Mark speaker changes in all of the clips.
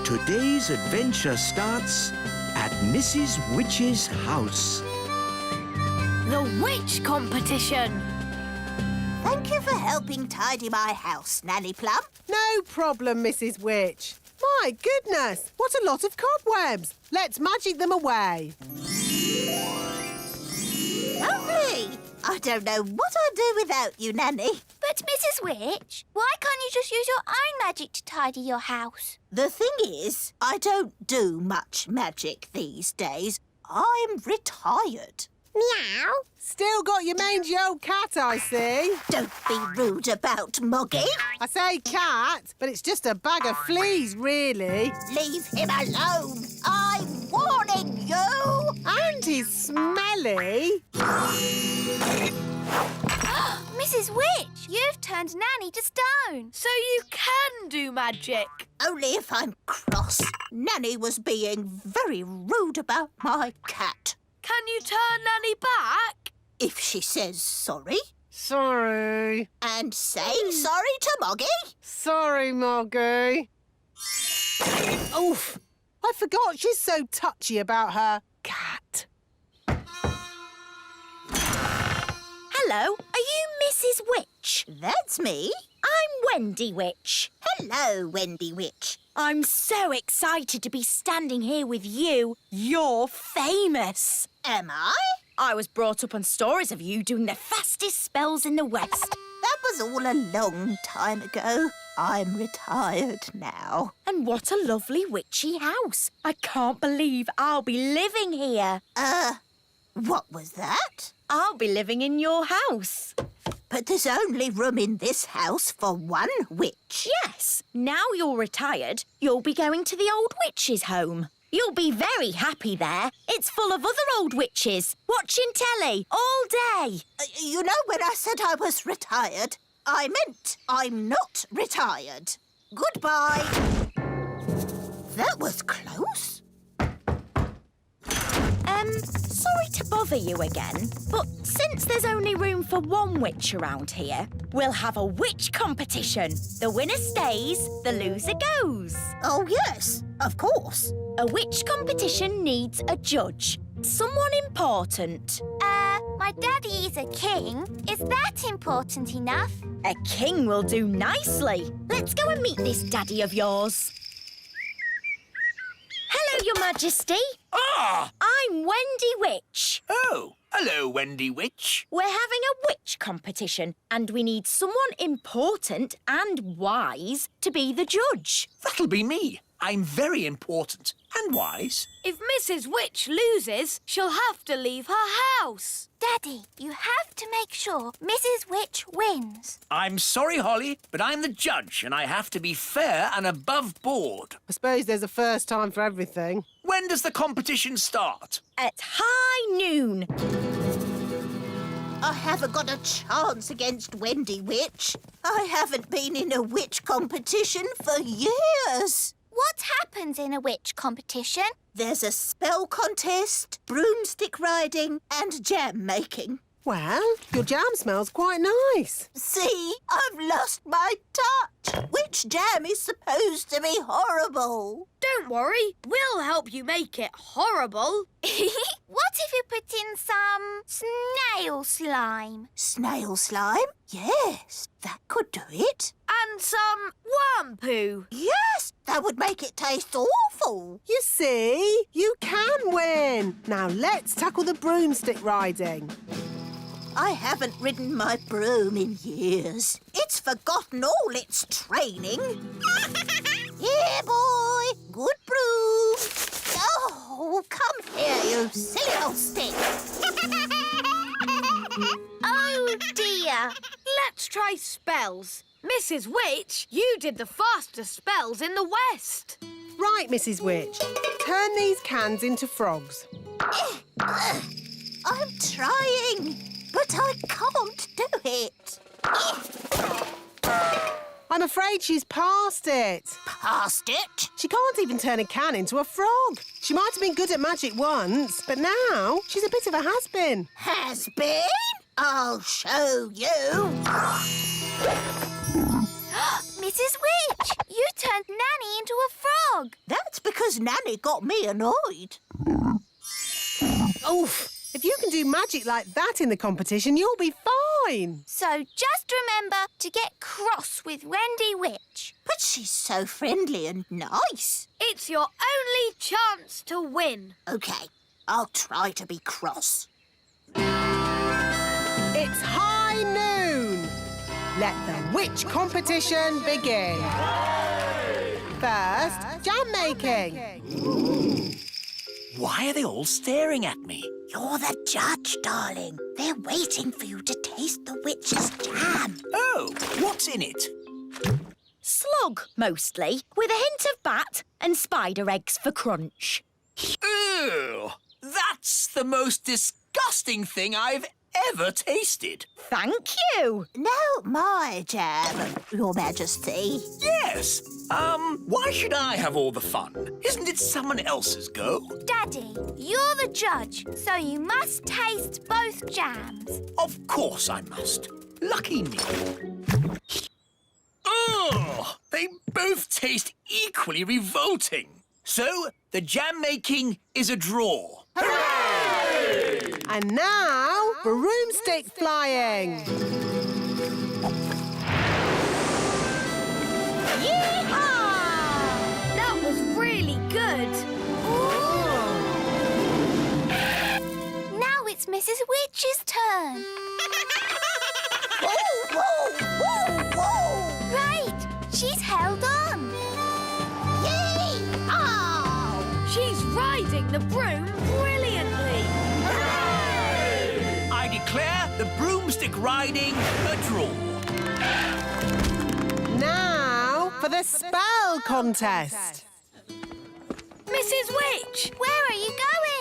Speaker 1: Today's adventure starts at Mrs. Witch's house.
Speaker 2: The Witch Competition.
Speaker 3: Thank you for helping tidy my house, Nanny Plum.
Speaker 4: No problem, Mrs. Witch. My goodness, what a lot of cobwebs. Let's magic them away.
Speaker 3: Lovely. I don't know what I'd do without you, Nanny.
Speaker 2: But, Mrs. Witch, why can't you just use your own magic to tidy your house?
Speaker 3: The thing is, I don't do much magic these days. I'm retired.
Speaker 2: Meow.
Speaker 4: Still got your mangy old cat, I see.
Speaker 3: Don't be rude about Moggy.
Speaker 4: I say cat, but it's just a bag of fleas, really.
Speaker 3: Leave him alone. I'm warning you.
Speaker 4: And he's smelly.
Speaker 2: Mrs. Witch, you've turned Nanny to stone, so you can do magic.
Speaker 3: Only if I'm cross. Nanny was being very rude about my cat.
Speaker 2: Can you turn Nanny back?
Speaker 3: If she says sorry.
Speaker 4: Sorry.
Speaker 3: And say sorry to Moggy.
Speaker 4: Sorry, Moggy. Oof. I forgot she's so touchy about her cat.
Speaker 5: Hello, are you Mrs. Witch?
Speaker 3: That's me.
Speaker 5: I'm Wendy Witch.
Speaker 3: Hello, Wendy Witch.
Speaker 5: I'm so excited to be standing here with you. You're famous.
Speaker 3: Am I?
Speaker 5: I was brought up on stories of you doing the fastest spells in the West.
Speaker 3: That was all a long time ago. I'm retired now.
Speaker 5: And what a lovely witchy house. I can't believe I'll be living here.
Speaker 3: What was that?
Speaker 5: I'll be living in your house.
Speaker 3: But there's only room in this house for one witch.
Speaker 5: Yes, now you're retired, you'll be going to the old witch's home. You'll be very happy there. It's full of other old witches, watching telly all day.
Speaker 3: You know, when I said I was retired, I meant I'm not retired. Goodbye. That was close.
Speaker 5: Sorry to bother you again, but since there's only room for one witch around here, we'll have a witch competition. The winner stays, the loser goes.
Speaker 3: Oh, yes, of course.
Speaker 5: A witch competition needs a judge, someone important.
Speaker 2: My daddy is a king. Is that important enough?
Speaker 5: A king will do nicely. Let's go and meet this daddy of yours. Hello, Your Majesty.
Speaker 6: Ah!
Speaker 5: I'm Wendy Witch.
Speaker 6: Oh, hello, Wendy Witch.
Speaker 5: We're having a witch competition and we need someone important and wise to be the judge.
Speaker 6: That'll be me. I'm very important and wise.
Speaker 2: If Mrs. Witch loses, she'll have to leave her house. Daddy, you have to make sure Mrs. Witch wins.
Speaker 6: I'm sorry, Holly, but I'm the judge and I have to be fair and above board.
Speaker 4: I suppose there's a first time for everything.
Speaker 6: When does the competition start?
Speaker 5: At high noon.
Speaker 3: I haven't got a chance against Wendy Witch. I haven't been in a witch competition for years.
Speaker 2: What happens in a witch competition?
Speaker 3: There's a spell contest, broomstick riding and jam making.
Speaker 4: Well, your jam smells quite nice.
Speaker 3: See, I've lost my touch. Witch jam is supposed to be horrible.
Speaker 2: Don't worry, we'll help you make it horrible. What if you put in some snail slime?
Speaker 3: Snail slime? Yes, that could do it.
Speaker 2: And some worm poo?
Speaker 3: Yes, that would make it taste awful.
Speaker 4: You see, you can win. Now let's tackle the broomstick riding.
Speaker 3: I haven't ridden my broom in years. It's forgotten all its training. Here, boy. Good broom. Oh, come here, you silly old stick.
Speaker 2: Oh, dear. Let's try spells. Mrs. Witch, you did the fastest spells in the West.
Speaker 4: Right, Mrs. Witch. Turn these cans into frogs.
Speaker 3: I'm trying, but I can't do it.
Speaker 4: I'm afraid she's past it.
Speaker 3: Past it?
Speaker 4: She can't even turn a can into a frog. She might have been good at magic once, but now she's a bit of a has-been.
Speaker 3: Has been? I'll show you.
Speaker 2: Mrs. Witch, you turned Nanny into a frog.
Speaker 3: That 'cause Nanny got me annoyed.
Speaker 4: Oof! If you can do magic like that in the competition, you'll be fine.
Speaker 7: So just remember to get cross with Wendy Witch.
Speaker 3: But she's so friendly and nice.
Speaker 2: It's your only chance to win.
Speaker 3: OK, I'll try to be cross.
Speaker 4: It's high noon. Let the witch competition begin. First, jam making.
Speaker 6: Why are they all staring at me?
Speaker 3: You're the judge, darling. They're waiting for you to taste the witch's jam.
Speaker 6: Oh, what's in it?
Speaker 5: Slug, mostly, with a hint of bat and spider eggs for crunch.
Speaker 6: Ew! That's the most disgusting thing I've ever tasted.
Speaker 5: Thank you.
Speaker 3: No, my jam, Your Majesty.
Speaker 6: Yes. Why should I have all the fun? Isn't it someone else's go?
Speaker 7: Daddy, you're the judge, so you must taste both jams.
Speaker 6: Of course I must. Lucky me. Ugh! They both taste equally revolting. So, the jam making is a draw.
Speaker 4: And now, broomstick flying.
Speaker 2: That was really good.
Speaker 7: Now it's Mrs. Witch's turn.
Speaker 3: Whoa, whoa, whoa, whoa!
Speaker 7: Right, she's held on.
Speaker 3: Yay! Oh!
Speaker 2: She's riding the broom brilliantly.
Speaker 6: I declare the broomstick riding a draw.
Speaker 4: Now for the spell contest.
Speaker 2: Mrs. Witch!
Speaker 7: Where are you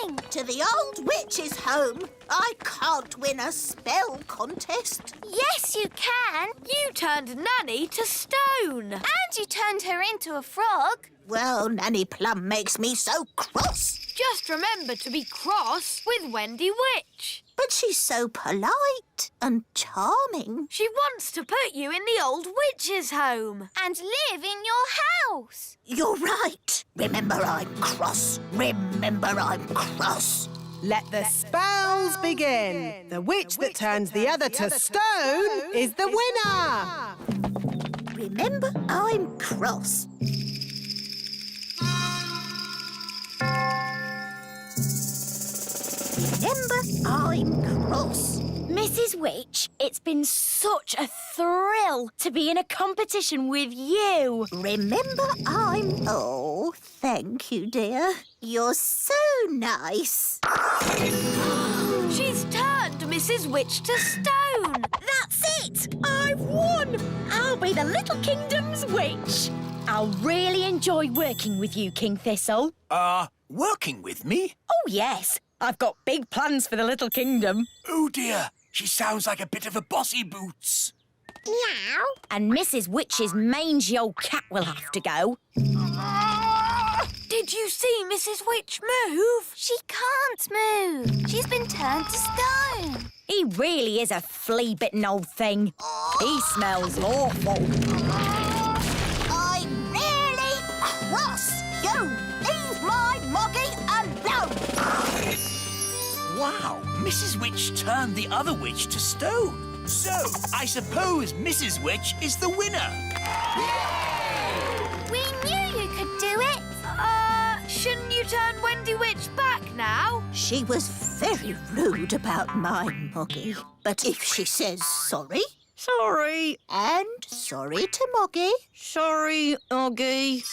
Speaker 7: going?
Speaker 3: To the old witch's home. I can't win a spell contest.
Speaker 7: Yes, you can.
Speaker 2: You turned Nanny to stone.
Speaker 7: And you turned her into a frog.
Speaker 3: Well, Nanny Plum makes me so cross.
Speaker 2: Just remember to be cross with Wendy Witch.
Speaker 3: But she's so polite and charming.
Speaker 2: She wants to put you in the old witch's home.
Speaker 7: And live in your house.
Speaker 3: You're right. Remember, I'm cross. Remember, I'm cross.
Speaker 4: Let the spells begin. The witch that turns the other to stone is the winner.
Speaker 3: Remember, I'm cross. Remember, I'm cross.
Speaker 5: Mrs. Witch, it's been such a thrill to be in a competition with you.
Speaker 3: Remember, I'm... Oh, thank you, dear. You're so nice.
Speaker 2: She's turned Mrs. Witch to stone.
Speaker 5: That's it! I've won! I'll be the Little Kingdom's witch. I'll really enjoy working with you, King Thistle.
Speaker 6: Working with me?
Speaker 5: Oh, yes. I've got big plans for the Little Kingdom.
Speaker 6: Oh, dear. She sounds like a bit of a bossy boots.
Speaker 5: Meow. And Mrs. Witch's mangy old cat will have to go.
Speaker 2: Did you see Mrs. Witch move?
Speaker 7: She can't move. She's been turned to stone.
Speaker 5: He really is a flea-bitten old thing. He smells awful.
Speaker 3: I'm really cross. You leave my Moggy alone.
Speaker 6: Wow, Mrs. Witch turned the other witch to stone. So, I suppose Mrs. Witch is the winner.
Speaker 7: We knew you could do it.
Speaker 2: Shouldn't you turn Wendy Witch back now?
Speaker 3: She was very rude about my Moggy. But if she says sorry,
Speaker 5: Sorry.
Speaker 3: and sorry to Moggy,
Speaker 5: Sorry, Oggy.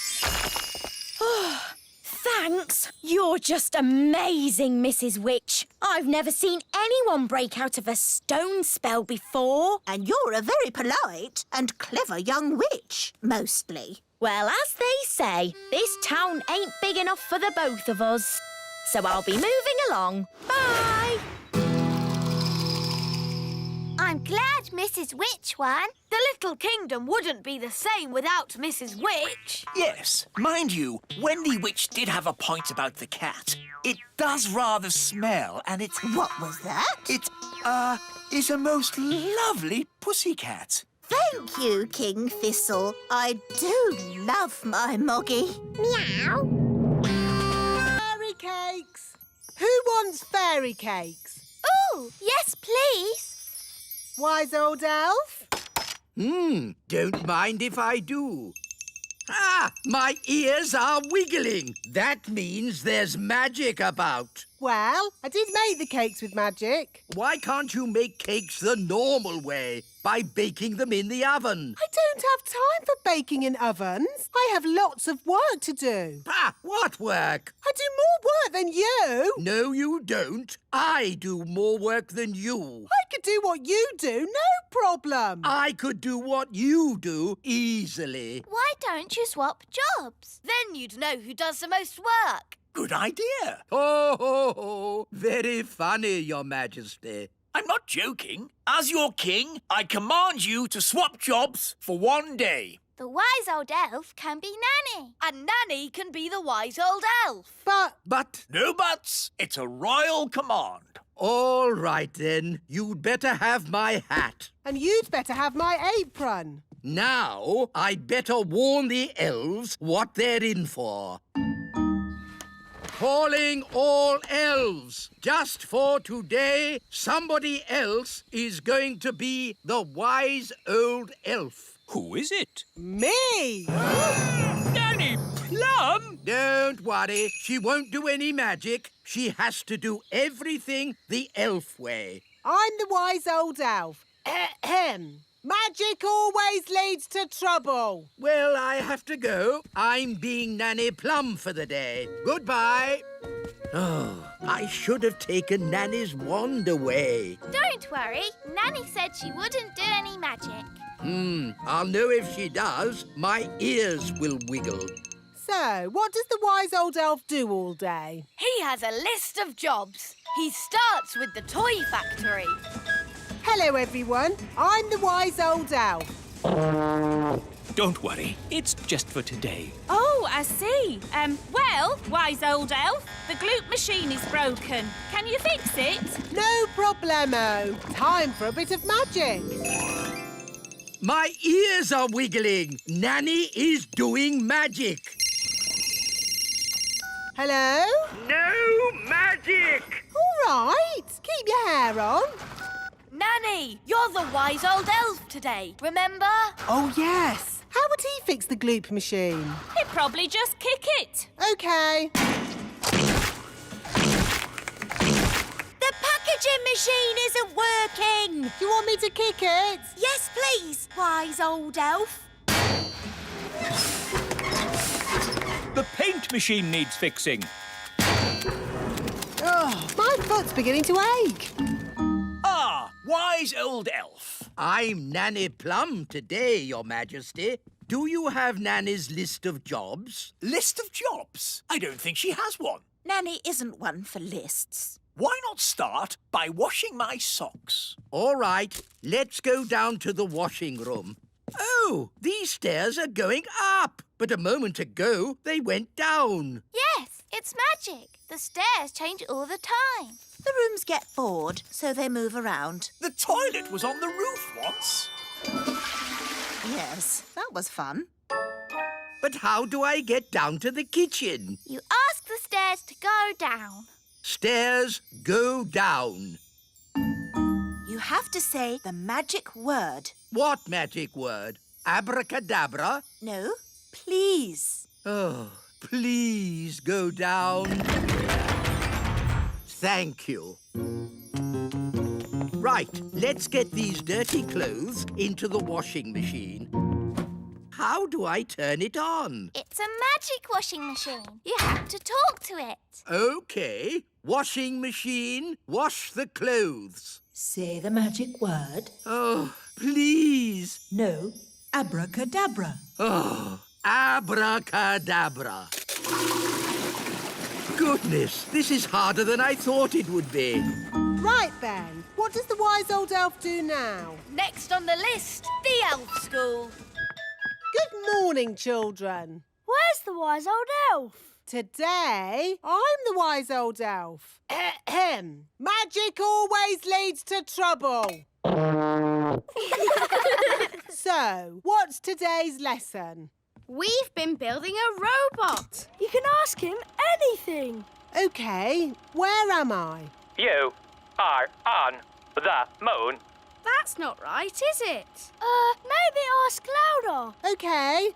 Speaker 5: Thanks. You're just amazing, Mrs. Witch. I've never seen anyone break out of a stone spell before.
Speaker 3: and you're a very polite and clever young witch, mostly.
Speaker 5: Well, as they say, this town ain't big enough for the both of us. So I'll be moving along. Bye.
Speaker 7: I'm glad Mrs. Witch won.
Speaker 2: The Little Kingdom wouldn't be the same without Mrs. Witch.
Speaker 6: Yes, mind you, Wendy Witch did have a point about the cat. It does rather smell, and it's...
Speaker 3: What was that?
Speaker 6: It, is a most lovely pussycat.
Speaker 3: Thank you, King Thistle. I do love my Moggy.
Speaker 7: Meow.
Speaker 4: Who wants fairy cakes?
Speaker 7: Ooh, yes, please.
Speaker 4: Wise old elf?
Speaker 1: Don't mind if I do. Ah, my ears are wiggling. That means there's magic about.
Speaker 4: Well, I did make the cakes with magic.
Speaker 1: Why can't you make cakes the normal way, by baking them in the oven?
Speaker 4: I don't have time for baking in ovens. I have lots of work to do.
Speaker 1: Ah, what work?
Speaker 4: I do more work than you.
Speaker 1: No, you don't. I do more work than you.
Speaker 4: I could do what you do, no problem.
Speaker 1: I could do what you do easily.
Speaker 7: Why don't you swap jobs?
Speaker 2: Then you'd know who does the most work.
Speaker 6: Good idea.
Speaker 1: Ho, ho, ho. Very funny, Your Majesty.
Speaker 6: I'm not joking. As your king, I command you to swap jobs for 1 day.
Speaker 7: The wise old elf can be Nanny.
Speaker 2: And Nanny can be the wise old elf.
Speaker 1: But,
Speaker 6: No buts. It's a royal command.
Speaker 1: all right then. You'd better have my hat.
Speaker 4: And you'd better have my apron.
Speaker 1: Now, I'd better warn the elves what they're in for. Calling all elves. Just for today, somebody else is going to be the wise old elf.
Speaker 6: Who is it?
Speaker 4: Me!
Speaker 6: Nanny Plum?
Speaker 1: Don't worry, she won't do any magic. She has to do everything the elf way.
Speaker 4: I'm the wise old elf. Ahem. Magic always leads to trouble.
Speaker 1: Well, I have to go. I'm being Nanny Plum for the day. Goodbye. Oh, I should have taken Nanny's wand away.
Speaker 7: Don't worry. Nanny said she wouldn't do any magic.
Speaker 1: I'll know if she does. My ears will wiggle.
Speaker 4: So, what does the wise old elf do all day?
Speaker 2: He has a list of jobs. He starts with the toy factory.
Speaker 4: Hello, everyone. I'm the wise old elf.
Speaker 8: Don't worry, it's just for today.
Speaker 9: Oh, I see. Well, wise old elf, the gloop machine is broken. Can you fix it?
Speaker 4: No problemo. Time for a bit of magic.
Speaker 1: My ears are wiggling. Nanny is doing magic.
Speaker 4: Hello?
Speaker 1: No magic!
Speaker 4: All right. Keep your hair on.
Speaker 2: Nanny, you're the wise old elf today, remember?
Speaker 4: Oh, yes. How would he fix the gloop machine?
Speaker 9: He'd probably just kick it.
Speaker 4: OK.
Speaker 5: The packaging machine isn't working.
Speaker 4: Do you want me to kick it?
Speaker 5: Yes, please, wise old elf.
Speaker 8: The paint machine needs fixing.
Speaker 4: Oh, my foot's beginning to ache.
Speaker 6: Ah, wise old elf.
Speaker 1: I'm Nanny Plum today, Your Majesty. Do you have Nanny's list of jobs?
Speaker 6: List of jobs? I don't think she has one.
Speaker 3: Nanny isn't one for lists.
Speaker 6: Why not start by washing my socks?
Speaker 1: All right, let's go down to the washing room. Oh, these stairs are going up. But a moment ago, they went down.
Speaker 7: Yes, it's magic. The stairs change all the time.
Speaker 3: The rooms get bored, so they move around.
Speaker 6: The toilet was on the roof once.
Speaker 3: Yes, that was fun.
Speaker 1: But how do I get down to the kitchen?
Speaker 7: You ask the stairs to go down.
Speaker 1: Stairs go down.
Speaker 3: You have to say the magic word.
Speaker 1: What magic word? Abracadabra?
Speaker 3: No, please.
Speaker 1: Oh, please go down. Thank you. Right, let's get these dirty clothes into the washing machine. How do I turn it on?
Speaker 7: It's a magic washing machine. You have to talk to it.
Speaker 1: OK. Washing machine, wash the clothes.
Speaker 10: Say the magic word.
Speaker 1: Oh, please.
Speaker 10: No, abracadabra.
Speaker 1: Oh, abracadabra. Goodness, this is harder than I thought it would be.
Speaker 4: Right, then. What does the wise old elf do now?
Speaker 2: Next on the list, the elf school.
Speaker 4: Good morning, children.
Speaker 2: Where's the wise old elf?
Speaker 4: Today, I'm the wise old elf. Ahem. Magic always leads to trouble. So, what's today's lesson?
Speaker 2: We've been building a robot. You can ask him anything.
Speaker 4: OK, where am I?
Speaker 11: You are on the moon.
Speaker 2: That's not right, is it?
Speaker 7: Maybe ask louder.
Speaker 4: OK.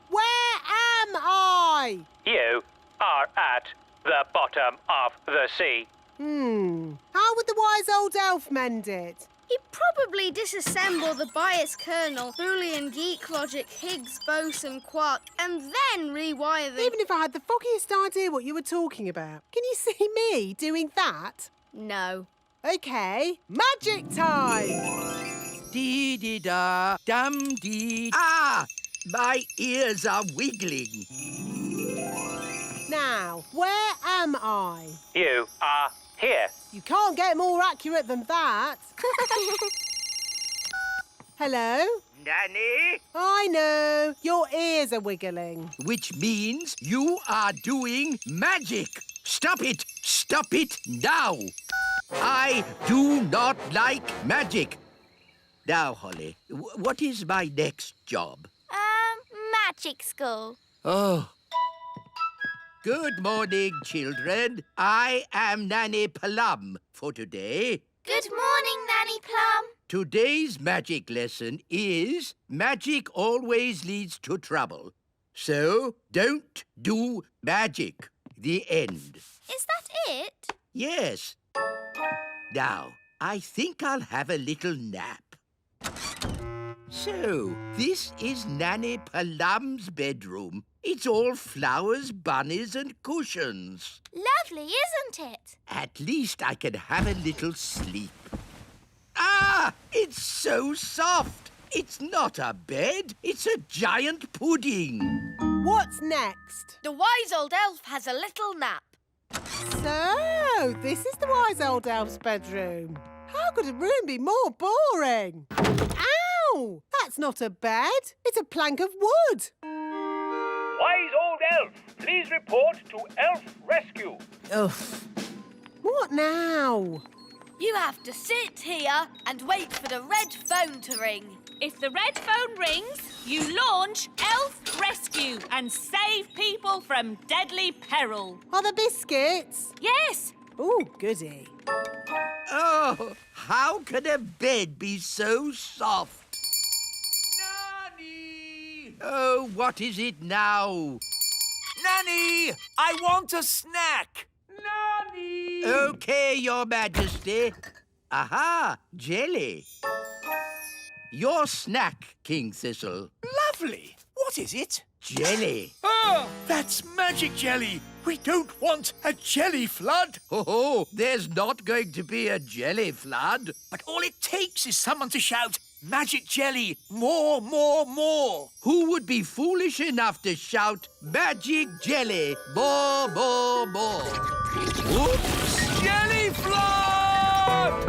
Speaker 4: Where am I?
Speaker 11: You are at the bottom of the sea.
Speaker 4: How would the wise old elf mend it?
Speaker 2: He'd probably disassemble the bias kernel, Boolean, geek logic, Higgs, boson, quark, and then rewire the...
Speaker 4: Even if I had the foggiest idea what you were talking about. Can you see me doing that?
Speaker 2: No.
Speaker 4: OK, magic time!
Speaker 1: Dee-dee-da, dum-dee... Ah! My ears are wiggling.
Speaker 4: Now, where am I?
Speaker 11: You are here.
Speaker 4: You can't get more accurate than that. Hello?
Speaker 1: Nanny?
Speaker 4: I know. Your ears are wiggling.
Speaker 1: Which means you are doing magic. Stop it! Stop it now! I do not like magic. Now, Holly, what is my next job?
Speaker 7: Magic school.
Speaker 1: Oh. Good morning, children. I am Nanny Plum for today.
Speaker 7: Good morning, Nanny Plum.
Speaker 1: Today's magic lesson is magic always leads to trouble. So, don't do magic. The end.
Speaker 7: Is that it?
Speaker 1: Yes. Now, I think I'll have a little nap. So, this is Nanny Plum's bedroom. It's all flowers, bunnies and cushions.
Speaker 7: Lovely, isn't it?
Speaker 1: At least I can have a little sleep. Ah! It's so soft. It's not a bed. It's a giant pudding.
Speaker 4: What's next?
Speaker 2: The wise old elf has a little nap.
Speaker 4: So, this is the wise old elf's bedroom. How could a room be more boring? Ow! That's not a bed. It's a plank of wood.
Speaker 11: Wise old elf, please report to Elf Rescue.
Speaker 4: Ugh. What now?
Speaker 2: You have to sit here and wait for the red phone to ring.
Speaker 9: If the red phone rings, you launch Elf Rescue and save people from deadly peril.
Speaker 4: Are there biscuits?
Speaker 9: Yes.
Speaker 4: Oh, goody.
Speaker 1: Oh, how can a bed be so soft? Nanny! Oh, what is it now?
Speaker 6: Nanny, I want a snack.
Speaker 1: Nanny! OK, Your Majesty. Aha, jelly. Your snack, King Thistle.
Speaker 6: Lovely. What is it?
Speaker 1: Jelly.
Speaker 6: Oh, that's magic jelly. We don't want a jelly flood.
Speaker 1: Oh, there's not going to be a jelly flood.
Speaker 6: But all it takes is someone to shout, magic jelly, more, more, more.
Speaker 1: Who would be foolish enough to shout, magic jelly, more, more, more? Whoops!
Speaker 6: Jelly flood!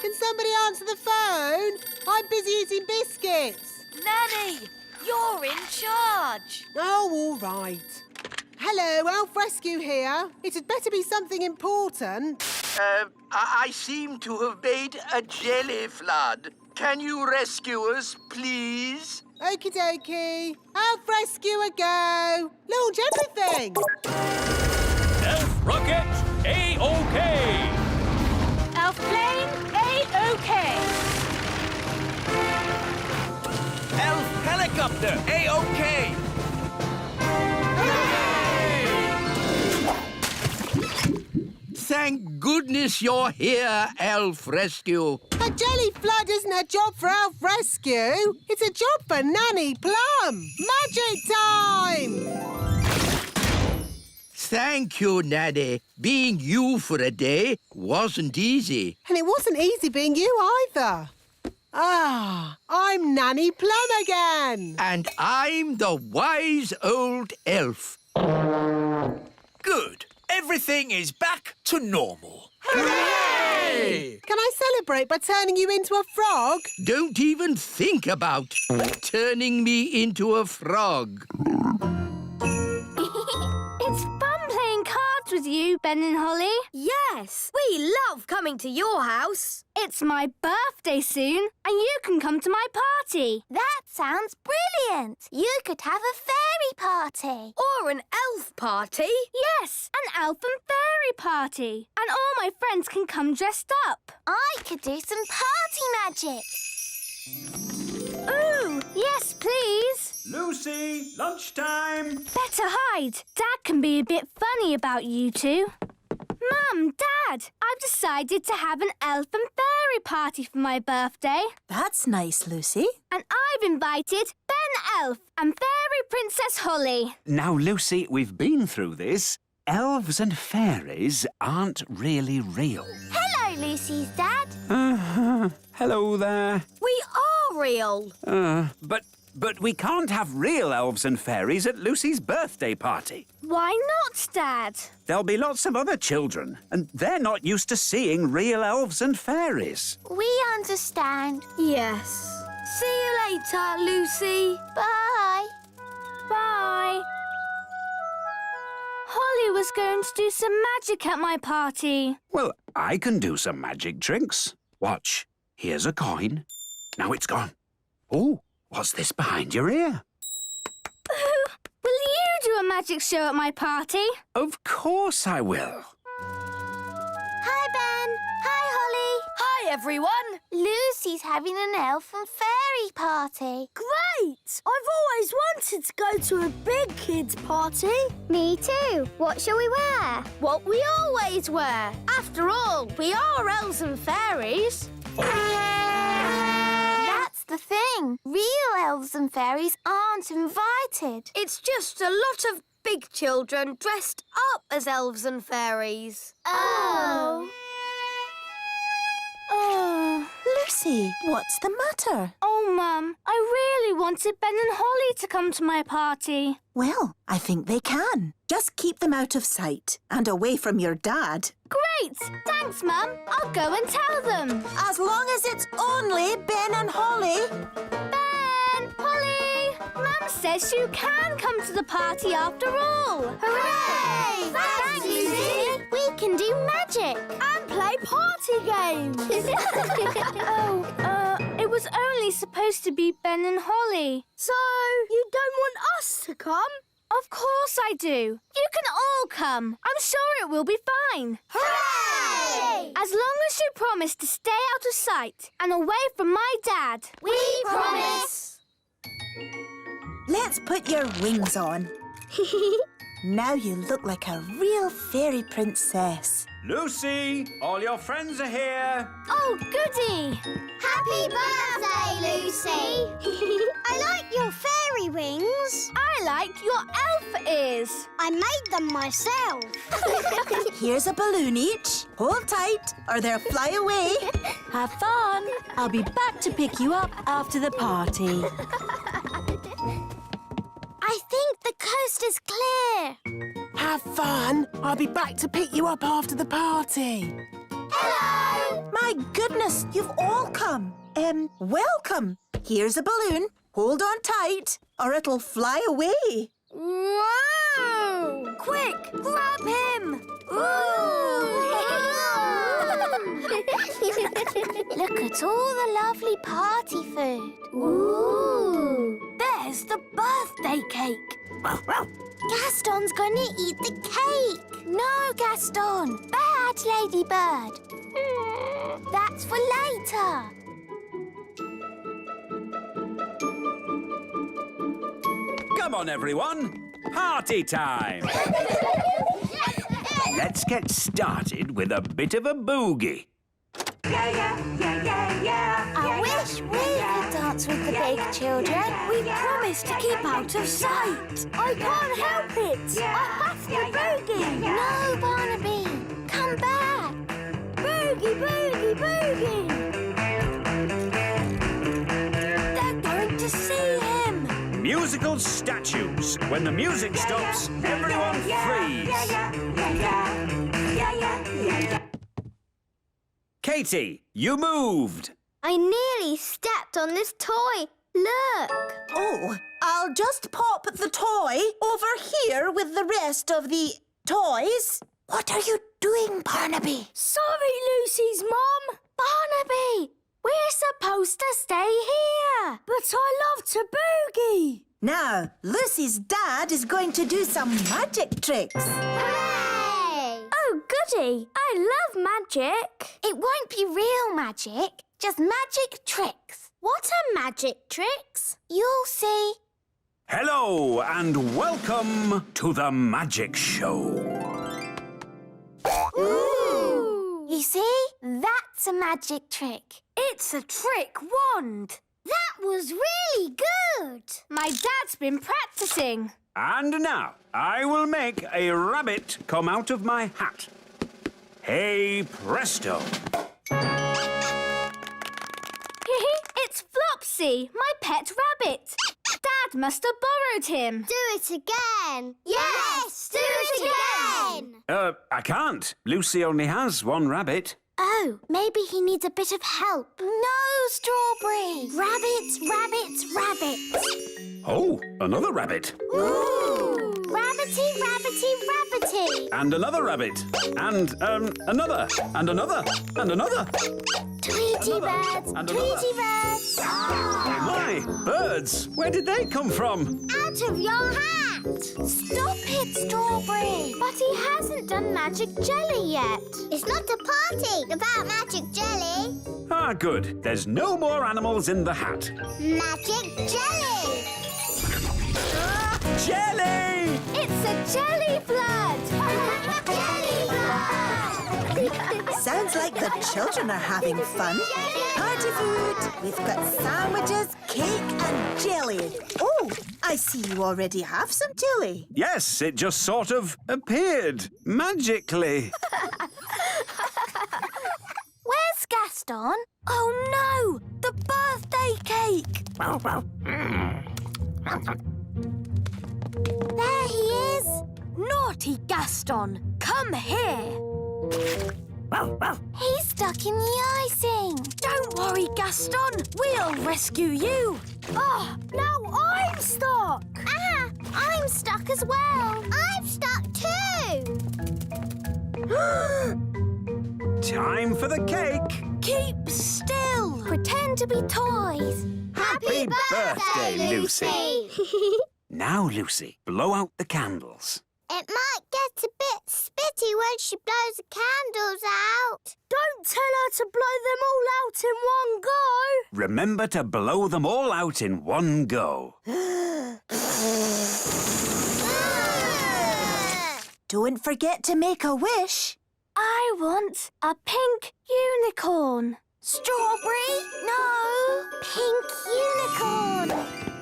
Speaker 4: Can somebody answer the phone? I'm busy eating biscuits.
Speaker 2: Nanny, you're in charge.
Speaker 4: Oh, all right. Hello, Elf Rescue here. It had better be something important.
Speaker 1: I seem to have made a jelly flood. Can you rescue us, please?
Speaker 4: Okie dokie. Elf Rescue a go. Launch everything.
Speaker 11: Elf rocket, A-OK.
Speaker 9: Elf plane, A-OK.
Speaker 6: Elf helicopter, A-OK.
Speaker 1: Thank goodness you're here, Elf Rescue.
Speaker 4: A jelly flood isn't a job for Elf Rescue. It's a job for Nanny Plum. Magic time!
Speaker 1: Thank you, Nanny. Being you for a day wasn't easy.
Speaker 4: And it wasn't easy being you either. Ah, I'm Nanny Plum again.
Speaker 1: And I'm the wise old elf.
Speaker 6: Good. Everything is back to normal.
Speaker 1: Hooray!
Speaker 4: Can I celebrate by turning you into a frog?
Speaker 1: Don't even think about turning me into a frog.
Speaker 7: It's fun playing cards with you, Ben and Holly.
Speaker 2: Yes, we love coming to your house.
Speaker 7: It's my birthday soon, and you can come to my party. That sounds brilliant. You could have a fairy party.
Speaker 2: Or an elf party.
Speaker 7: Yes, an elf and fairy party. And all my friends can come dressed up. I could do some party magic. Ooh, yes, please.
Speaker 8: Lucy, lunchtime.
Speaker 7: Better hide. Dad can be a bit funny about you two. Mum, Dad, I've decided to have an elf and fairy party for my birthday.
Speaker 3: That's nice, Lucy.
Speaker 7: And I've invited Ben Elf and Fairy Princess Holly.
Speaker 8: Now, Lucy, we've been through this. Elves and fairies aren't really real.
Speaker 7: Hello, Lucy's dad.
Speaker 8: Hello there.
Speaker 2: We are real.
Speaker 8: But we can't have real elves and fairies at Lucy's birthday party.
Speaker 7: Why not, Dad?
Speaker 8: There'll be lots of other children, and they're not used to seeing real elves and fairies.
Speaker 7: We understand.
Speaker 2: Yes. See you later, Lucy.
Speaker 7: Bye. Bye. Holly was going to do some magic at my party.
Speaker 8: Well, I can do some magic tricks. Watch. Here's a coin. Now it's gone. Oh, what's this behind your ear?
Speaker 7: Will you do a magic show at my party?
Speaker 8: Of course I will.
Speaker 7: Hi, Ben. Hi, Holly.
Speaker 2: Hi, everyone.
Speaker 7: Lucy's having an elf and fairy party.
Speaker 2: Great! I've always wanted to go to a big kids' party.
Speaker 7: Me too. What shall we wear?
Speaker 2: What we always wear. After all, we are elves and fairies.
Speaker 7: That's the thing. Real elves and fairies aren't invited.
Speaker 2: It's just a lot of big children dressed up as elves and fairies.
Speaker 7: Oh.
Speaker 3: Lucy, what's the matter?
Speaker 7: Oh, Mum, I really wanted Ben and Holly to come to my party.
Speaker 3: Well, I think they can. Just keep them out of sight and away from your dad.
Speaker 7: Great! Thanks, Mum. I'll go and tell them.
Speaker 3: As long as it's only Ben and Holly.
Speaker 7: Ben! Holly! Mum says you can come to the party after all.
Speaker 2: Hooray!
Speaker 7: Thanks, Lucy. We can do magic.
Speaker 2: And play party games.
Speaker 7: It was only supposed to be Ben and Holly.
Speaker 2: So, you don't want us to come?
Speaker 7: Of course I do. You can all come. I'm sure it will be fine.
Speaker 2: Hooray!
Speaker 7: As long as you promise to stay out of sight and away from my dad.
Speaker 2: We promise.
Speaker 3: Let's put your wings on. Now you look like a real fairy princess.
Speaker 8: Lucy, all your friends are here.
Speaker 7: Oh, goody.
Speaker 2: Happy birthday, Lucy.
Speaker 7: I like your fairy wings. I like your elf ears. I made them myself.
Speaker 3: Here's a balloon each. Hold tight or they'll fly away.
Speaker 10: Have fun. I'll be back to pick you up after the party.
Speaker 7: I think the coast is clear.
Speaker 4: Have fun. I'll be back to pick you up after the party.
Speaker 3: Hello! My goodness, you've all come. Welcome. Here's a balloon. Hold on tight or it'll fly away.
Speaker 2: Whoa! Quick, grab him!
Speaker 7: Look at all the lovely party food.
Speaker 2: Ooh! There's the birthday cake.
Speaker 7: Gaston's gonna eat the cake. No, Gaston. Bad, Ladybird. That's for later.
Speaker 8: Come on, everyone. Party time. Let's get started with a bit of a boogie.
Speaker 7: I wish we could dance with the big children.
Speaker 2: We promised to keep out of sight. I can't help it. I have to boogie.
Speaker 7: No, Barnaby. Come back.
Speaker 2: Boogie, boogie, boogie. They're going to see him.
Speaker 8: Musical statues. When the music stops, everyone freeze. Katie, you moved.
Speaker 7: I nearly stepped on this toy. Look.
Speaker 3: Oh, I'll just pop the toy over here with the rest of the toys. What are you doing, Barnaby?
Speaker 7: Sorry, Lucy's mum. Barnaby, we're supposed to stay here. But I love to boogie.
Speaker 10: Now, Lucy's dad is going to do some magic tricks.
Speaker 7: Hooray! Oh, goody. I love magic. It won't be real magic, just magic tricks. What are magic tricks? You'll see.
Speaker 8: Hello and welcome to the Magic Show.
Speaker 7: Ooh! You see? That's a magic trick. It's a trick wand. That was really good. My dad's been practicing.
Speaker 8: And now I will make a rabbit come out of my hat. Hey presto!
Speaker 7: It's Flopsy, my pet rabbit. Dad must have borrowed him. Do it again. Yes, do it again.
Speaker 8: I can't. Lucy only has one rabbit.
Speaker 7: Oh, maybe he needs a bit of help. No, Strawberry. Rabbits, rabbits, rabbits.
Speaker 8: Oh, another rabbit.
Speaker 7: Ooh. Rabbity, rabbity, rabbity.
Speaker 8: And another rabbit. And another. And another. And another.
Speaker 7: Tweety birds,
Speaker 8: and
Speaker 7: Tweety birds.
Speaker 8: Oh my! Birds! Where did they come from?
Speaker 7: Out of your hat! Stop it, Strawberry! But he hasn't done magic jelly yet. It's not a party about magic jelly.
Speaker 8: Ah, good. There's no more animals in the hat.
Speaker 7: Magic jelly!
Speaker 8: Jelly!
Speaker 7: It's a jelly flood! Jelly flood!
Speaker 10: Sounds like the children are having fun. Party food. We've got sandwiches, cake and jelly. Oh, I see you already have some jelly.
Speaker 8: Yes, it just sort of appeared magically.
Speaker 7: Where's Gaston? Oh no! The birthday cake! There he is! Naughty Gaston! Come here! He's stuck in the icing! Don't worry, Gaston! We'll rescue you! Oh, now I'm stuck! Ah! I'm stuck as well! I'm stuck too!
Speaker 8: Time for the cake!
Speaker 7: Keep still! Pretend to be toys!
Speaker 8: Happy birthday, Lucy! Now, Lucy, blow out the candles.
Speaker 7: It might get a bit spitty when she blows the candles out. Don't tell her to blow them all out in one go.
Speaker 8: Remember to blow them all out in one go.
Speaker 10: Don't forget to make a wish.
Speaker 7: I want a pink unicorn. Strawberry? No. Pink unicorn.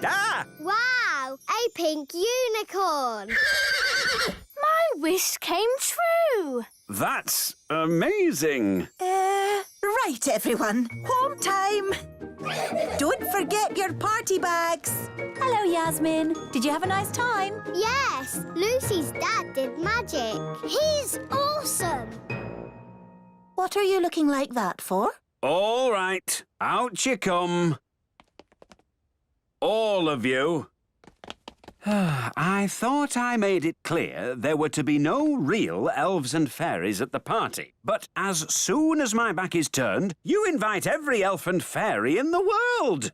Speaker 8: Ah!
Speaker 7: Wow, a pink unicorn. My wish came true.
Speaker 8: That's amazing.
Speaker 10: Right, everyone. Home time. Don't forget your party bags. Hello, Yasmin. Did you have a nice time?
Speaker 7: Yes, Lucy's dad did magic. He's awesome.
Speaker 10: What are you looking like that for?
Speaker 8: All right, out you come. All of you. I thought I made it clear there were to be no real elves and fairies at the party. But as soon as my back is turned, you invite every elf and fairy in the world.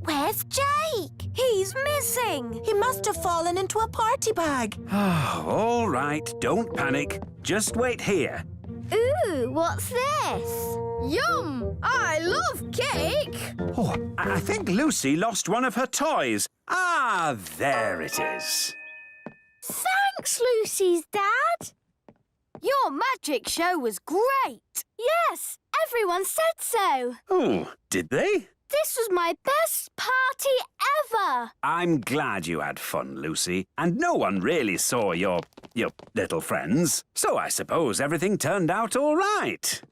Speaker 7: Where's Jake? He's missing.
Speaker 10: He must have fallen into a party bag.
Speaker 8: All right, don't panic. Just wait here.
Speaker 7: Ooh, what's this? Yum! I love cake!
Speaker 8: Oh, I think Lucy lost one of her toys. Ah, there it is.
Speaker 7: Thanks, Lucy's dad. Your magic show was great. Yes, everyone said so.
Speaker 8: Oh, did they?
Speaker 7: This was my best party ever.
Speaker 8: I'm glad you had fun, Lucy. And no one really saw your little friends. So I suppose everything turned out all right.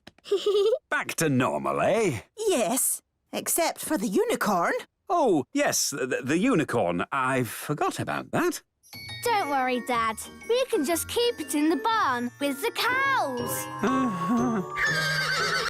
Speaker 8: Back to normal, eh?
Speaker 10: Yes, except for the unicorn.
Speaker 8: Oh, yes, the unicorn. I forgot about that.
Speaker 7: Don't worry, Dad. We can just keep it in the barn with the cows.